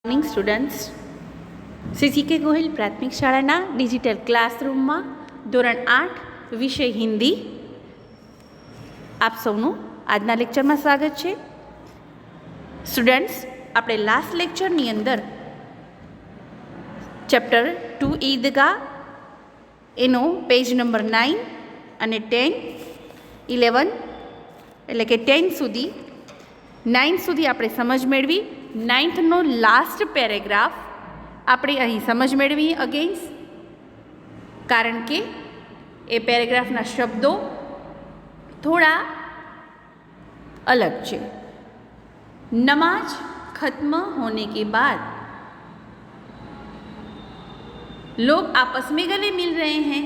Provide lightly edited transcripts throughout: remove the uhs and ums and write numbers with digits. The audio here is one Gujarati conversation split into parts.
મોર્નિંગ સ્ટુડન્ટ્સ, શ્રી જી કે ગોહિલ પ્રાથમિક શાળાના ડિજિટલ ક્લાસરૂમમાં ધોરણ 8 વિષય હિન્દી આપ સૌનું આજના લેક્ચરમાં સ્વાગત છે. સ્ટુડન્ટ્સ, આપણે લાસ્ટ લેક્ચરની અંદર ચેપ્ટર 2 ઈદગાહ એનો પેજ નંબર 9 અને 10, 11 એટલે કે 10 સુધી 9 સુધી આપણે સમજ મેળવી. 9thનો લાસ્ટ પેરેગ્રાફ આપણે અહીં સમજ મેળવી અગેન્સ, કારણ કે એ પેરેગ્રાફના શબ્દો થોડા अलग છે. नमाज खत्म होने के बाद लोग आपस में गले मिल रहे हैं.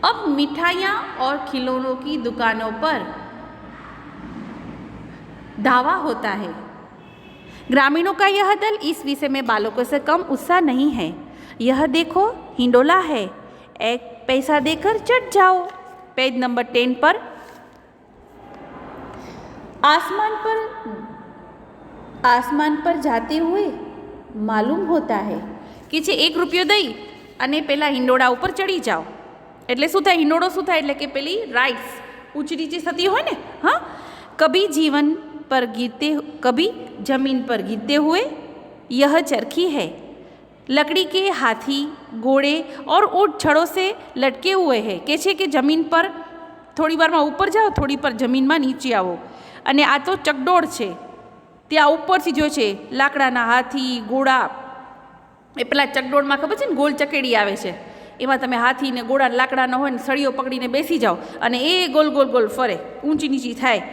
अब मिठाइयाँ और खिलौनों की दुकानों पर धावा होता है. ग्रामीणों का यह दल इस विषय में बालकों से कम उत्साह नहीं है. यह देखो हिंडोला है, एक पैसा देकर चढ़ जाओ. पेज नंबर 10 पर आसमान पर जाते हुए मालूम होता है कि છે 1 રૂપિયો દઈ અને પેલા હિંડોળા ઉપર ચડી જાઓ. એટલે શું થાય? હિંડોળો શું થાય? એટલે કે પેલી રાઇડ્સ ઊંચી નીચે થતી હોય ને. હા, કભી जमीन पर गिरते हुए यह चरखी है. लकड़ी के हाथी, घोड़े और ऊँट छड़ों से लटके हुए हैं. કે છે કે જમીન પર થોડી વારમાં ઉપર જાઓ, થોડી પર જમીનમાં નીચે આવો. અને આ તો ચકડોળ છે, ત્યાં ઉપરથી જો છે લાકડાના હાથી, ઘોડા. એ પેલા ચકડોળમાં ખબર છે ને ગોલ ચકેડી આવે છે, એમાં તમે હાથી ને ઘોડા લાકડાનો હોય ને સળીઓ પકડીને બેસી જાઓ અને એ ગોલ ગોલ ગોલ ફરે, ઊંચી નીચી થાય.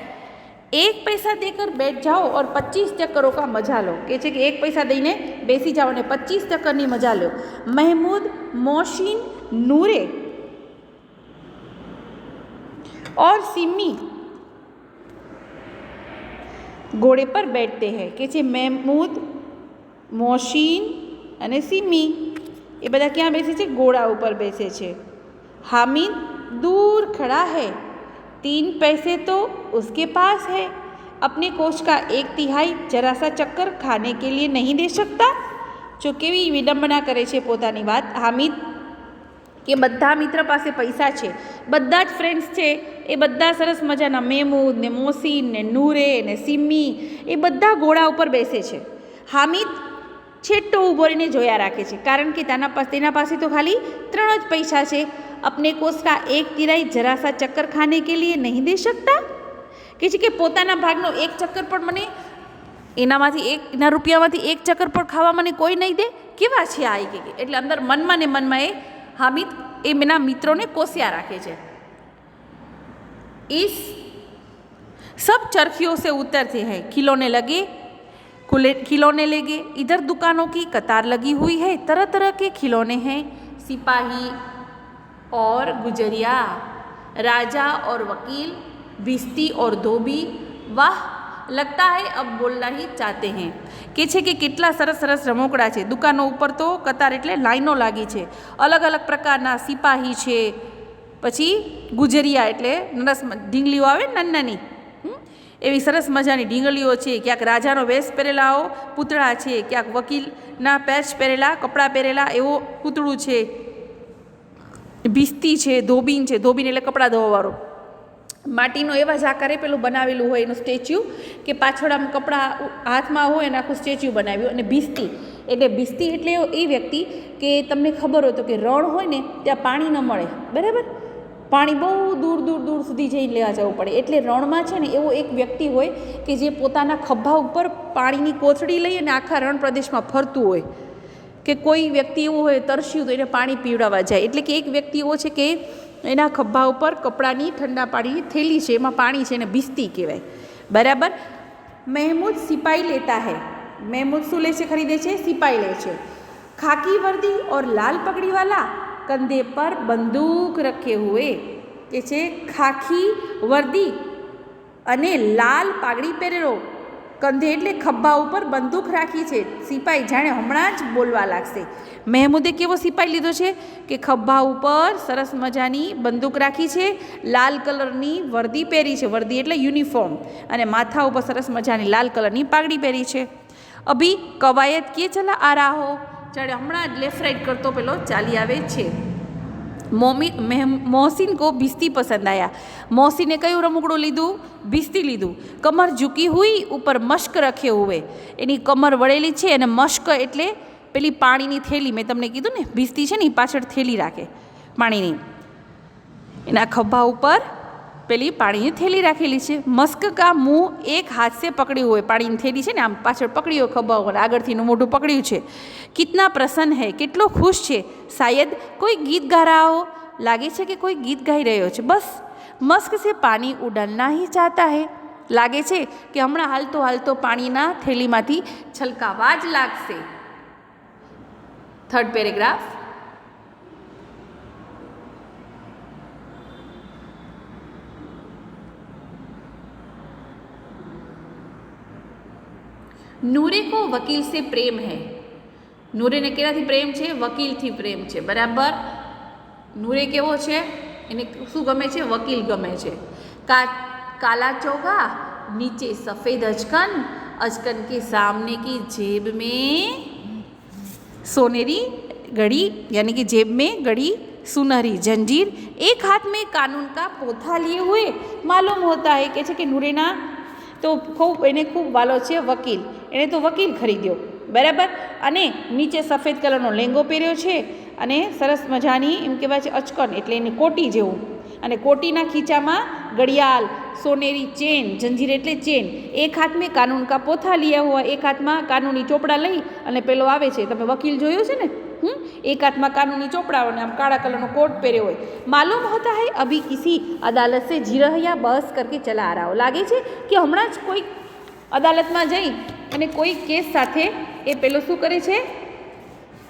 1 पैसा देकर बैठ जाओ और 25 चक्करों का मजा लो. કે છે કે 1 પૈસા દઈને બેસી જાઓ અને 25 ચક્કરની મજા લો. महमूद मोहसिन नूरे और सिमी घोड़े पर बैठते हैं. કે છે महमूद, મોહસિન અને સિમી એ બધા ક્યાં બેસે છે? ઘોડા ઉપર બેસે છે. हामिद दूर खड़ा है, 3 पैसे तो उसके पास है, अपने कोष का 1/3 जरा सा चक्कर खाने के लिए नहीं दे सकता. जो કેવી વિડંબના કરે છે પોતાની વાત. હામિદ કે બધા મિત્ર પાસે પૈસા છે, બધા જ ફ્રેન્ડ્સ છે, એ બધા સરસ મજાના મહેમૂદ ને મોહસિન ને નૂરે ને સિમ્મી એ બધા ઘોડા ઉપર બેસે છે. હામિદ છેટ્ટો ઊભો રહીને જોયા રાખે છે, કારણ કે તેના પાસે તો ખાલી 3 જ પૈસા છે. अपने कोष का 1/3 जरा सा चक्कर खाने के लिए नहीं दे सकता. કે છે કે પોતાના ભાગનો 1 ચક્કર પણ મને એના રૂપિયામાંથી 1 ચક્કર પણ ખાવા મને કોઈ નહીં દે. કેવા છે આ? કે એટલે અંદર મનમાં ને મનમાં એ હામિદ એના મિત્રોને કોસ્યા રાખે છે. इस सब चरखियों से उतरते हैं, खिलौने लगे. इधर दुकानों की कतार लगी हुई है, तरह तरह के खिलौने हैं. सिपाही और गुजरिया, राजा और वकील, भिस्ती और धोबी. वाह, लगता है अब बोलना ही चाहते हैं. કે છે કે કેટલા સરસ સરસ રમકડા છે. દુકાનો ઉપર તો કતાર એટલે લાઈનો લાગી છે. અલગ અલગ પ્રકારના સિપાહી છે, પછી ગુજરિયા એટલે નરસ ઢીંગલીઓ આવે નાની નાની, એવી સરસ મજાની ઢીંગલીઓ છે. ક્યાંક રાજાનો વેશ પહેરેલા પૂતળા છે, ક્યાંક વકીલના પેચ પહેરેલા કપડાં પહેરેલા એવો પૂતળું છે. ભીસ્તી છે, ધોબીન છે, ધોબીન એટલે કપડાં ધોવાવાળો, માટીનો એવા જ આકારે પેલું બનાવેલું હોય એનું સ્ટેચ્યુ, કે પાછળ આમ કપડાં હાથમાં હોય અને આખું સ્ટેચ્યુ બનાવ્યું. અને ભીસ્તી એટલે એ વ્યક્તિ કે તમને ખબર હોય તો કે રણ હોય ને ત્યાં પાણી ન મળે, બરાબર, પાણી બહુ દૂર દૂર દૂર સુધી જઈને લેવા જવું પડે. એટલે રણમાં છે ને એવો એક વ્યક્તિ હોય કે જે પોતાના ખભા ઉપર પાણીની કોથળી લઈ અને આખા રણ પ્રદેશમાં ફરતું હોય. કે કોઈ વ્યક્તિ એવું હોય તરસ્યું તો એને પાણી પીવડાવવા જાય. એટલે કે એક વ્યક્તિ એવો છે કે એના ખભા ઉપર કપડાની ઠંડા પાણીની થેલી છે, એમાં પાણી છે, એને ભીસ્તી કહેવાય, બરાબર. महमूद सिपाही लेता है. महमूद શું લે છે? ખરીદે છે, સિપાही લે છે. खाकी वर्दी और लाल पगड़ी वाला कंधे पर बंदूक रखे हुए. કે છે ખાખી વર્દી અને લાલ પાઘડી પહેરેલો, કંધે એટલે ખભા ઉપર બંદૂક રાખી છે સિપાહી, જાણે હમણાં જ બોલવા લાગશે. મહેમૂદે કેવો સિપાહી લીધો છે? કે ખભા ઉપર સરસ મજાની બંદૂક રાખી છે, લાલ કલરની વર્દી પહેરી છે, વર્દી એટલે યુનિફોર્મ, અને માથા ઉપર સરસ મજાની લાલ કલરની પાઘડી પહેરી છે. अभी कवायद किए चला आ रहा हो, जाણે હમણાં જ લેફ્ટ રાઈટ કરતો પેલો ચાલી આવે છે। मोहसिन को भिस्ती पसंद आया। मोहसिन ने कયું રમકડું લીધું? भिस्ती લીધું। कमर झुकी हुई ऊपर मश्क रखे हुए, એની કમર વળેલી છે અને મશ્ક એટલે પેલી પાણીની થેલી, મેં તમને કીધું ને भिस्ती છે ને એ પાછળ થેલી રાખે પાણીની, એના ખભા ઉપર પેલી પાણીની થેલી રાખેલી છે। મસ્ક કા મુંહ એક હાથ से પકડ્યું હોય, પાણીની થેલી છે ને આમ પાછળ પકડી હોય ખભા ઉપર, આગળથી મોઢું પકડ્યું છે। કિતના પ્રસન્ન હૈ, કેટલો ખુશ છે। શાયદ કોઈ ગીત ગા રહા હો, લાગે છે કે કોઈ ગીત ગાઈ રહ્યો છે। બસ મસ્ક से पानी उड़ाना ही चाहता है, લાગે છે કે હમણાં હાલતો હાલતો પાણીના થેલીમાંથી છલકાવા જ લાગશે। Third paragraph. नूरे को वकील से प्रेम है। नूरे ने केनाथी प्रेम छे? वकील थी प्रेम छे, बराबर। नूरे केवो छे? एने शुं गमे छे? वकील गमे छे। काला चौगा नीचे सफ़ेद अचकन, अचकन के सामने की जेब में सोनेरी घड़ी, यानी कि जेब में घड़ी सुनहरी जंजीर, एक हाथ में कानून का पोथा लिए हुए। मालूम होता है कि नूरेना तो खूब એને ખૂબ વાલો છે વકીલ, એણે તો વકીલ ખરીદ્યો, બરાબર। અને નીચે સફેદ કલરનો લેંગો પહેર્યો છે અને સરસ મજાની એમ કહેવાય છે અચકન એટલે એની કોટી જેવું, અને કોટીના ખીચામાં ઘડિયાળ, સોનેરી ચેન, જંજીર એટલે ચેન, એક હાથ મેં કાનૂન કા પોથા लिया हुआ, એક હાથમાં કાનૂની ચોપડા લઈ અને પેલો આવે છે, તમે વકીલ જોયો છે ને, एक हाथ में कानूनी चोपड़ा ने आम काला कलर नो कोट पहरे हो। मालूम होता है अभी किसी अदालत से जिरह या बहस करके चला आ रहा हो, लागे छे कि हमणां ज कोई अदालत में जई अने कोई केस साथे ए पेलो शुं करे छे?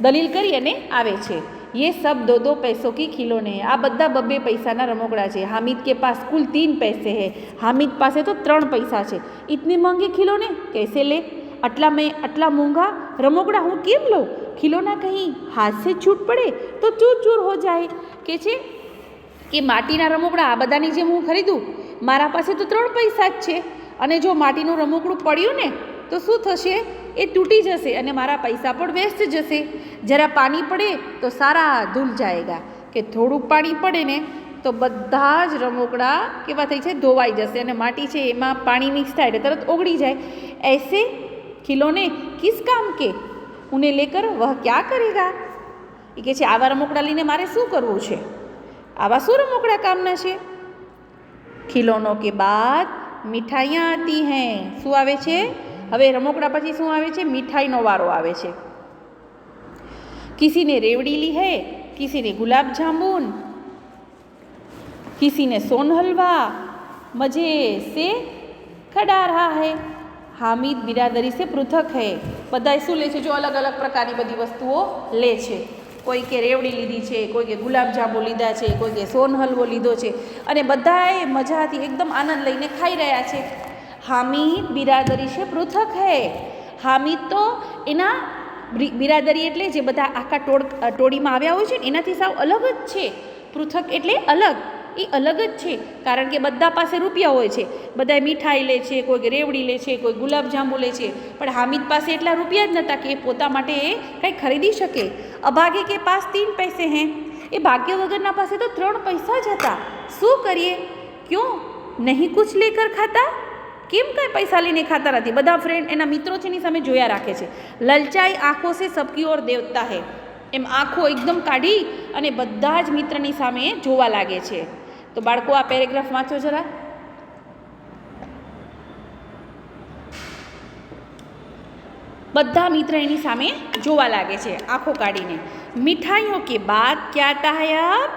दलील करी अने आवे छे। ये सब 2-2 पैसों की खिलौने हैं। आ बधा 2-2 पैसाना रमकड़ा छे। हामिद के पास कुल 3 पैसे है, हामिद पासे तो 3 पैसा छे। इतनी महंगी खिलौने कैसे ले? आटला मोंघा रमकड़ा हूँ केम लो? खिलौना कहीं हाथ से छूट पड़े तो चूर चूर हो जाए। के छे कि माटीना रमकड़ा आ बधानी जेम हूँ खरीदूँ, मारा पासे तो 3 पैसा ज छे, अने जो माटीनुं रमकड़ुं पड्युं ने तो शुं थशे? ए तूटी जशे अने मारा पैसा पण वेस्ट जशे। जरा पानी पड़े तो सारा धूल जाएगा, कि थोड़ुं पाणी पड़े ने तो बधा ज रमकड़ा केवा थई छे? धोवाई जशे, अने माटी छे एमां पाणी मिक्स थाय એટલે તરત ઓગળી જાય। ऐसे खिलौने किस काम के? उन्हें लेकर वह क्या करेगा? એ કહે છે આવા રમકડા લઈને મારે શું કરવું છે? આવા શું રમકડા કામના છે? खिलौनों के बाद मिठाइयाँ आती हैं। શું આવે છે? હવે રમકડા પછી શું આવે છે? મીઠાઈનો વારો આવે છે। किसी ने रेवड़ी ली है, किसी ने गुलाब जामुन, किसी ने सोन हलवा, मजे से खड़ा रहा है। हामिद बिरादरी से पृथक है। बधाए શું લે છે? જો અલગ અલગ પ્રકારની બધી વસ્તુઓ લે છે। કોઈ કે રેવડી લીધી છે, કોઈ કે ગુલાબ જાંબુ લીધા છે, કોઈ કે સોન હલવો લીધો છે, અને બધાએ મજાથી એકદમ આનંદ લઈને ખાઈ રહ્યા છે। હામિદ બિરાદરી છે પૃથક હૈ। હામિદ તો એના બિરાદરી એટલે જે બધા આખા ટોળીમાં આવ્યા હોય છે ને એનાથી સાવ અલગ જ છે। પૃથક એટલે અલગ, એ અલગ જ છે, કારણ કે બધા પાસે રૂપિયા હોય છે, બધા મીઠાઈ લે છે, કોઈ રેવડી લે છે, કોઈ ગુલાબ જાંબુ લે છે, પણ હામિદ પાસે એટલા રૂપિયા જ નહોતા કે એ પોતા માટે એ કંઈ ખરીદી શકે। અભાગે કે પાસ 3 पैसे हैं। એ ભાગ્ય વગરના પાસે તો 3 પૈસા જ હતા। શું કરીએ? ક્યું નહીં કુછ લેકર ખાતા? કેમ કાંઈ પૈસા લઈને ખાતા નથી? બધા ફ્રેન્ડ એના મિત્રો છે એની સામે જોયા રાખે છે। લલચાઈ આંખો સે સબકી ઓર દેવતા હે। એમ આંખો એકદમ કાઢી અને બધા જ મિત્રની સામે જોવા લાગે છે। તો બાળકો આ પેરેગ્રાફ વાંચો જરા। બધા મિત્ર એની સામે જોવા લાગે છે આંખો કાઢીને। मिठाइयों के बाद क्या आता है अब?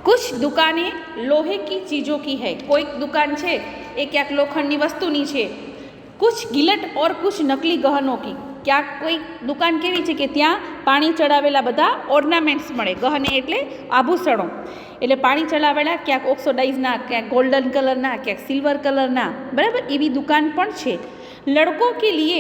कुछ दुकानें लोहे की चीज़ों की है। कोई दुकान है ये क्या लोखंडनी वस्तुनी है, कुछ गिलट और कुछ नकली गहनों की। क्या कोई दुकान केवी है कि ત્યાં પાણી ચડાવેલા બધા ઓર્નામેન્ટ્સ મળે। ગહને એટલે આભૂષણો, એટલે પાણી ચડાવેલા ક્યાંક ઓક્સોડાઇઝના, ક્યાંક गोल्डन कलरना, ક્યાંક सिल्वर कलरना, बराबर एवी दुकान पण छे। लड़कों के लिए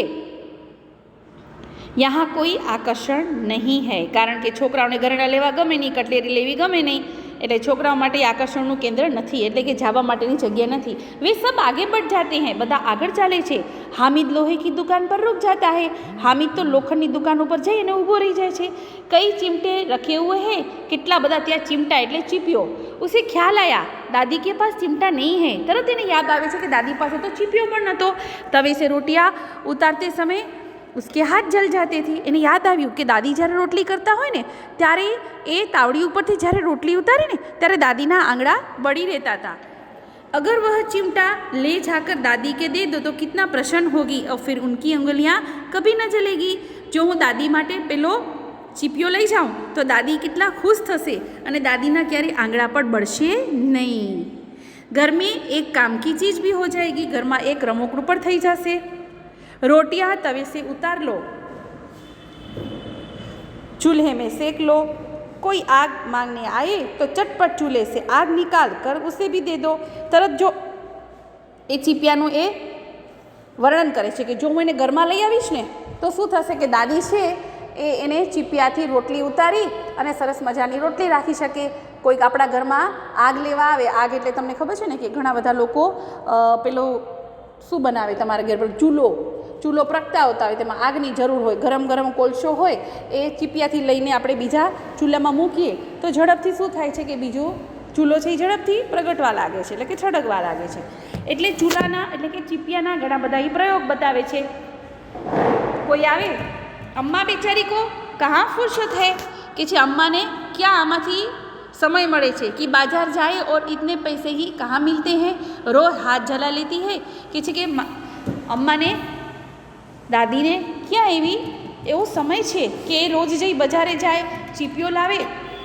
यहाँ कोई आकर्षण नहीं है, कारण के छोकराओने घरेणां लेवा गमे नहीं, कटलेरी लेवी गमे नहीं, એટલે છોકરાઓ માટે આકર્ષણનું કેન્દ્ર નથી, એટલે કે જવા માટેની જગ્યા નથી. वे सब आगे बढ़ जाते हैं, બધા આગળ ચાલે છે. हामिद लोहे की दुकान पर रुक जाता है, हामिद तो લોખંડની દુકાન ઉપર જઈ અને ઊભો રહી જાય છે. कई चिमटे रखे हुए हैं, કેટલા બધા ત્યાં ચીમટા એટલે ચીપિયો. उसे ख्याल आया दादी के पास चिमटा नहीं है, તરત એને યાદ આવે છે કે દાદી પાસે તો ચીપિયો પણ નહોતો. तवे से रोटियां उतारते समय उसके हाथ जल जाते थे. એને યાદ આવ્યું કે દાદી જ્યારે રોટલી કરતા હોય ને ત્યારે એ તાવડી ઉપરથી જ્યારે રોટલી ઉતારે ને ત્યારે દાદીના આંગળા બળી રહેતા હતા. अगर वह चिमटा ले जाकर दादी के दे दो तो कितना प्रसन्न होगी और फिर उनकी उंगलियां कभी न जलेगी. जो હું દાદી માટે પેલો ચીપિયો લઈ જાઉં તો દાદી કેટલા ખુશ થશે અને દાદીના ક્યારે આંગળા પણ બળશે નહીં. घर में एक काम की चीज़ भी हो जाएगी, ઘરમાં એક રમકડું પણ થઈ જશે. रोटियां तवे से उतार लो, चूल्हे में सेक लो. कोई आग मांगने आए तो चटपट चूल्हे से आग निकाल कर उसे भी दे दो. તરત જો એ ચીપિયાનું એ વર્ણન કરે છે કે જો હું એને ઘરમાં લઈ આવીશ ને તો શું થશે કે દાદી છે એ એને ચીપિયાથી રોટલી ઉતારી અને સરસ મજાની રોટલી રાખી શકે. કોઈક આપણા ઘરમાં આગ લેવા આવે, આગ એટલે તમને ખબર છે ને કે ઘણા બધા લોકો પેલું શું બનાવે તમારા ઘર પર ચૂલો પ્રગટાવતા હોય, તેમાં આગની જરૂર હોય, ગરમ ગરમ કોલસો હોય, એ ચીપિયાથી લઈને આપણે બીજા ચૂલામાં મૂકીએ તો ઝડપથી શું થાય છે કે બીજો ચૂલો છે એ ઝડપથી પ્રગટવા લાગે છે, એટલે કે છડકવા લાગે છે. એટલે ચૂલાના એટલે કે ચીપિયાના ઘણા બધા એ પ્રયોગ બતાવે છે. કોઈ આવે, અમ્મા બેચારી કો કहाँ फुर्सत है, કે છે અમ્માને ક્યાં આમાંથી समय મળે છે कि बाजार जाए और इतने पैसे ही कहाँ मिलते हैं, रोज हाथ जला लेती है. કે છે કે અમ્માને દાદીને ક્યાં એવો સમય છે કે એ રોજ જઈ બજારે જાય, ચીપિયો લાવે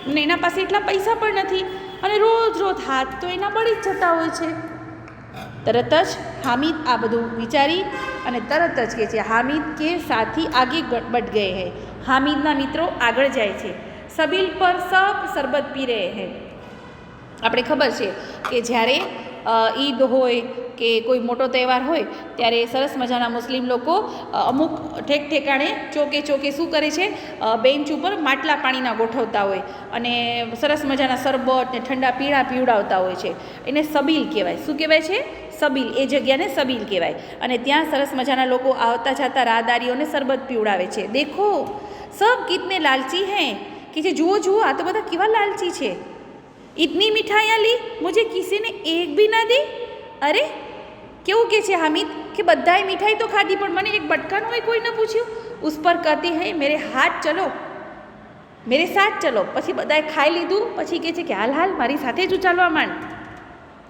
અને એના પાસે એટલા પૈસા પણ નથી અને રોજ હાથ તો એના બળી જ જતા હોય છે. તરત જ हामिद આ બધું વિચારી અને તરત જ કે છે हामिद के साथी आगे बढ़ गए हैं. हामिदના મિત્રો આગળ જાય છે. सबील पर सब शरबत पी रहे हैं. આપણે ખબર છે કે જ્યારે ઈદ હોય કે કોઈ મોટો તહેવાર હોય ત્યારે સરસ મજાના મુસ્લિમ લોકો અમુક ઠેકાણે ચોકે શું કરે છે, બેન્ચ ઉપર માટલા પાણીના ગોઠવતા હોય અને સરસ મજાના શરબત ને ઠંડા પીણા પીવડાવતા હોય છે. એને સબીલ કહેવાય. શું કહેવાય છે? સબીલ. એ જગ્યાને સબીલ કહેવાય. અને ત્યાં સરસ મજાના લોકો આવતા જતા રાહદારીઓને શરબત પીવડાવે છે. દેખો સબ કિતને લાલચી હૈ, કે જે જુઓ આ તો બધા કેવા લાલચી છે. इतनी मिठाइयाँ ली, मुझे किसी ने एक भी ना दी. अरे કેવું કે છે हामिद કે બધાએ મીઠાઈ તો ખાધી પણ મને એક બટકાનું હોય કોઈ ન પૂછ્યું. उस पर कहते हैं मेरे साथ चलो. પછી બધાએ ખાઈ લીધું પછી કહે છે કે હાલ મારી સાથે જ ચાલવા માંડ.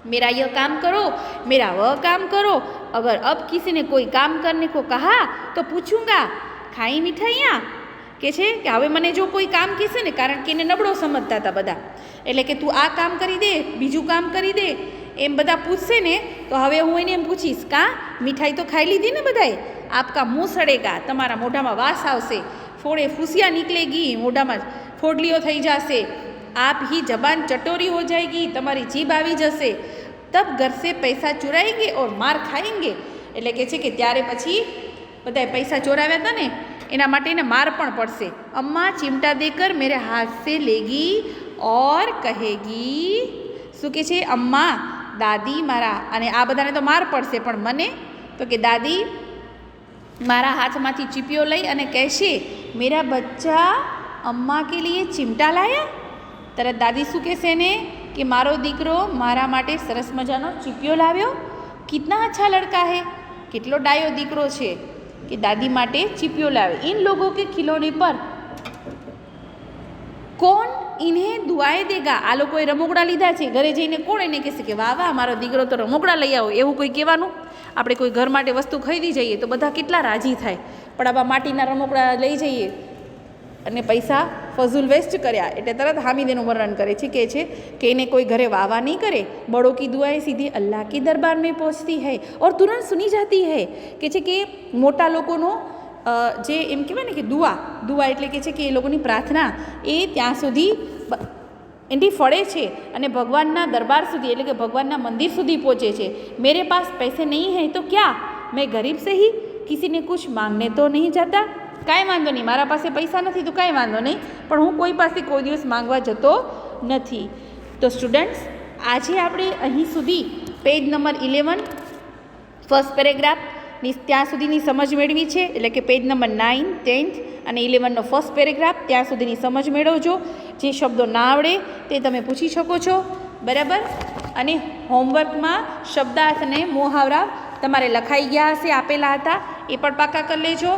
मेरा यह काम करो, मेरा वह काम करो. अगर अब किसी ने कोई काम करने को कहा तो पूछूंगा खाई मिठाइयाँ. કે છે કે હવે મને જો કોઈ કામ કહેશે ને, કારણ કે એને નબળો સમજતા હતા બધા, એટલે કે તું આ કામ કરી દે, બીજું કામ કરી દે, એમ બધા પૂછશે ને તો હવે હું એને એમ પૂછીશ કાં મીઠાઈ તો ખાઈ લીધી ને બધાએ, આપકા મુંહ સડેગા, તમારા મોઢામાં વાસ આવશે, ફોડે ફૂસિયા નીકળેગી, મોઢામાં ફોડલીઓ થઈ જશે, આપ હી જબાન ચટોરી હો જાયગી, તમારી જીભ આવી જશે, તબ ઘર સે પૈસા ચુરાएंगे और मार खाएंगे. એટલે કે છે કે ત્યારે પછી બધાએ પૈસા ચોરાવ્યા હતા ને એના માટે એને માર પણ પડશે. અમ્મા ચિમટા દેકર મેરે હાથ સે લેગી ઓર કહેગી. શું કે છે? અમ્મા દાદી મારા, અને આ બધાને તો માર પડશે પણ મને તો કે દાદી મારા હાથમાંથી ચીપિયો લઈ અને કહેશે મેરા બચ્ચા અમ્મા કે લીએ ચિમટા લાયા. તરત દાદી શું કહેશે એને કે મારો દીકરો મારા માટે સરસ મજાનો ચીપિયો લાવ્યો. કિતના અચ્છા લડકા હે, કેટલો ડાયો દીકરો છે કે દાદી માટે ચીપિયો લાવે. इन लोगों के खिलौने पर कौन इन्हें दुआएं देगा. આ લોકોએ રમકડા લીધા છે, ઘરે જઈને કોણ એને કહેશે કે વાહ મારો દીકરો તો રમકડા લઈ આવો, એવું કોઈ કહેવાનું? આપણે કોઈ ઘર માટે વસ્તુ ખરીદી જઈએ તો બધા કેટલા રાજી થાય, પણ આવા માટીના રમકડા લઈ જઈએ અને પૈસા ફઝૂલ વેસ્ટ કર્યા એટલે તરત હામિદ એનું વર્ણન કરે છે કે એને કોઈ ઘરે વાવા નહીં કરે. બડો કી દુઆએ સીધી અલ્લાહ કે દરબાર મેં પહોંચતી હૈ ઓર તુરંત સુની જાતી હૈ. કે છે કે મોટા લોકોનો જે એમ કહેવાય ને કે દુઆ એટલે કે છે કે એ લોકોની પ્રાર્થના એ ત્યાં સુધી એની ફળે છે અને ભગવાનના દરબાર સુધી એટલે કે ભગવાનના મંદિર સુધી પહોંચે છે. મેરે પાસ પૈસે નહીં હૈ તો ક્યા, મેં ગરીબ સે હી કિસીને કુછ માંગને તો નહીં જાતા. કાંઈ વાંધો નહીં, મારા પાસે પૈસા નથી તો કાંઈ વાંધો નહીં, પણ હું કોઈ પાસે કોઈ દિવસ માંગવા જતો નથી. તો સ્ટુડન્ટ્સ આજે આપણે અહીં સુધી પેજ નંબર 11 ફર્સ્ટ પેરેગ્રાફની ત્યાં સુધીની સમજ મેળવી છે, એટલે કે પેજ નંબર 9, 10th અને 11નો ફર્સ્ટ પેરેગ્રાફ ત્યાં સુધીની સમજ મેળવજો. જે શબ્દો ના આવડે તે તમે પૂછી શકો છો, બરાબર. અને હોમવર્કમાં શબ્દાર્થ અને મુહાવરા તમારે લખાઈ ગયા હશે, આપેલા હતા, એ પણ પાકા કરી લેજો.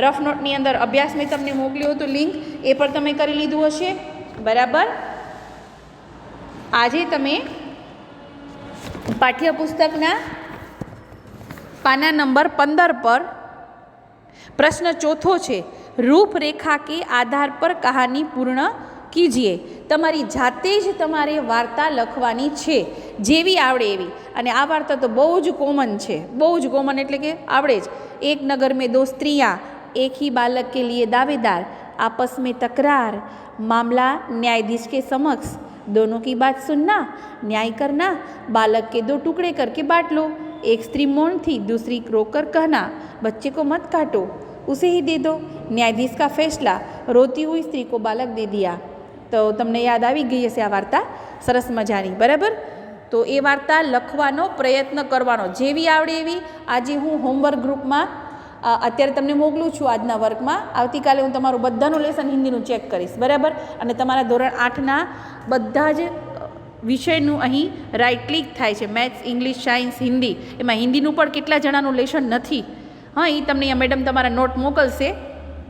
રફ નોટની અંદર અભ્યાસ મેં તમને મોકલ્યો હતો લિંક, એ પણ તમે કરી લીધું હશે, બરાબર. આજે તમે પાઠ્યપુસ્તકના પાના નંબર 15 પર પ્રશ્ન ચોથો છે, રૂપરેખા કે આધાર પર કહાની પૂર્ણ કીજીએ. તમારી જાતે જ તમારે વાર્તા લખવાની છે, જેવી આવડે એવી. અને આ વાર્તા તો બહુ જ કોમન છે, બહુ જ કોમન એટલે કે આવડે જ. એક નગર મેં દો સ્ત્રિयाँ, एक ही बालक के लिए दावेदार, आपस में तकरार, मामला न्यायाधीश के समक्ष, दोनों की बात सुनना, न्याय करना, बालक के दो टुकड़े करके बांट लो, एक स्त्री मौन थी, दूसरी रोकर कहना, बच्चे को मत काटो, उसे ही दे दो, न्यायाधीश का फैसला, रोती हुई स्त्री को बालक दे दिया. તો તમને યાદ આવી ગઈ હશે આ વાર્તા, સરસ મજાની, બરાબર. તો એ વાર્તા લખવાનો પ્રયત્ન કરવાનો, જેવી આવડે એવી. આજે હું હોમવર્ક ગ્રુપમાં અત્યારે તમને મોકલું છું આજના વર્કમાં. આવતીકાલે હું તમારું બધાનું લેસન હિન્દીનું ચેક કરીશ, બરાબર. અને તમારા ધોરણ 8ના બધા જ વિષયનું અહીં રાઇટ ક્લિક થાય છે, મેથ્સ, ઇંગ્લિશ, સાયન્સ, હિન્દી. એમાં હિન્દીનું પણ કેટલા જણાનું લેશન નથી, હા, એ તમને અહીંયા મેડમ તમારા નોટ મોકલશે,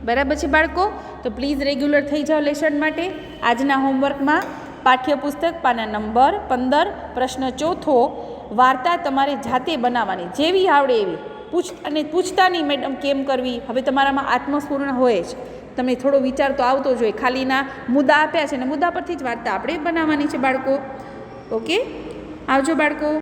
બરાબર છે બાળકો. તો પ્લીઝ રેગ્યુલર થઈ જાઓ લેશન માટે. આજના હોમવર્કમાં પાઠ્યપુસ્તક પાના નંબર 15 પ્રશ્ન ચોથો, વાર્તા તમારે જાતે બનાવવાની, જેવી આવડે એવી. પૂછતા નહીં મેડમ કેમ કરવી, હવે તમારામાં આત્મસ્ફૂર્ણ હોય જ, તમને થોડો વિચાર તો આવતો જોઈએ. ખાલીના મુદ્દા આપ્યા છે ને મુદ્દા પરથી જ વાર્તા આપણે બનાવવાની છે બાળકો. ઓકે, આવજો બાળકો.